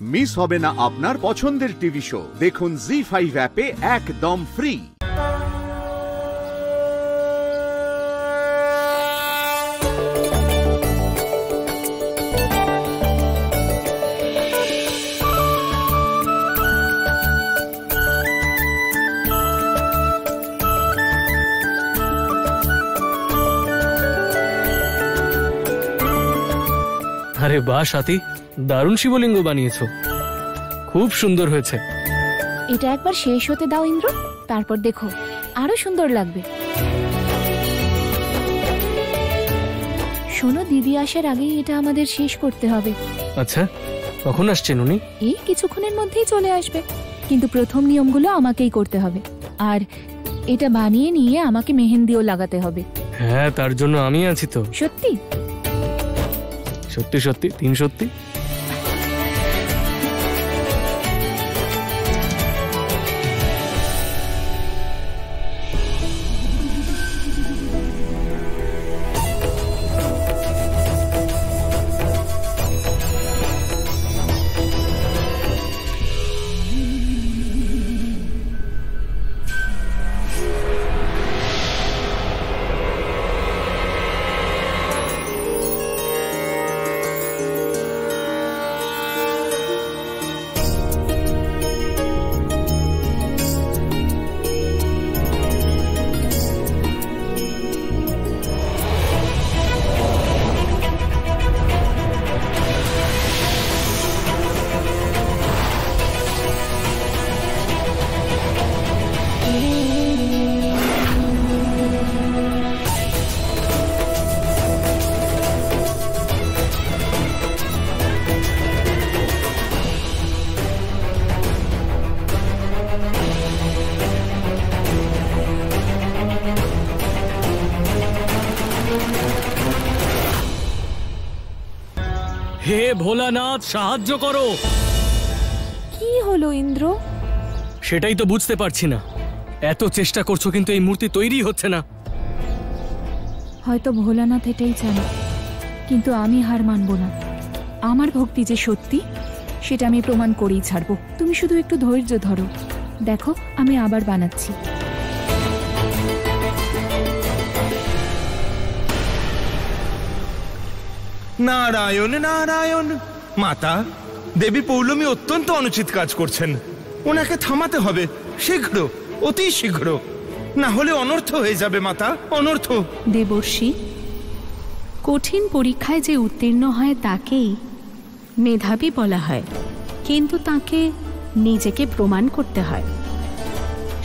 Miss হবে না আপনার পছন্দের টিভি শো। দেখুন জি5 অ্যাপে একদম ফ্রি। আরে বাহ সাথী, দারুণ শিবলিঙ্গ বানিয়েছো, খুব সুন্দর হয়েছে। এটা একবার শেষ হতে দাও ইন্দ্র, তারপর দেখো আরো সুন্দর লাগবে। শোনো, দিদি আসার আগেই এটা আমাদের শেষ করতে হবে। আচ্ছা, কখন আসছেন উনি? এই কিছুক্ষণের মধ্যেই চলে আসবে, কিন্তু প্রথম নিয়মগুলো আমাকেই করতে হবে। আর এটা বানিয়ে নিয়ে আমাকে মেহেন্দিও লাগাতে হবে। হ্যাঁ, তার জন্য আমি আছি তো। সত্যি সত্যি সত্যি, 3 সত্যি। হে ভোলানাথ, সাহায্য করো। কি হলো ইন্দ্র? সেটাই তো বুঝতে পারছি না, এত চেষ্টা করছো কিন্তু এই মূর্তি তৈরি হচ্ছে না। হয়তো ভোলানাথ এটাই চান, কিন্তু আমি হার মানব না। আমার ভক্তি যে সত্যি সেটা আমি প্রমাণ করেই ছাড়বো। তুমি শুধু একটু ধৈর্য ধরো, দেখো আমি আবার বানাচ্ছি। নারায়ণ নারায়ণ। মাতা, দেবী পৌলমী অত্যন্ত অনুচিত কাজ করছেন, ওনাকে থামাতে হবে শীঘ্র, অতি শীঘ্র, না হলে অনর্থ হয়ে যাবে মাতা, অনর্থ। দেবর্ষি, কঠিন পরীক্ষায় যে উত্তীর্ণ হয় তাকেই মেধাবী বলা হয়, কিন্তু তাকে নিজেকে প্রমাণ করতে হয়।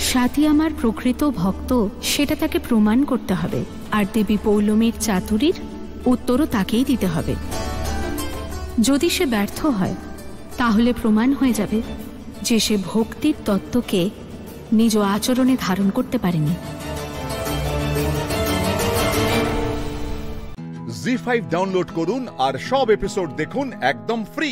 সাথী আমার প্রকৃত ভক্ত, সেটা তাকে প্রমাণ করতে হবে। আর দেবী পৌলমীর চাতুরীর উত্তরও তাকেই দিতে হবে। যদি সে ব্যর্থ হয় তাহলে প্রমাণ হয়ে যাবে যে সে ভক্তির তত্ত্বকে নিজ আচরণে ধারণ করতে পারেনি। জি5 ডাউনলোড করুন আর সব এপিসোড দেখুন একদম ফ্রি।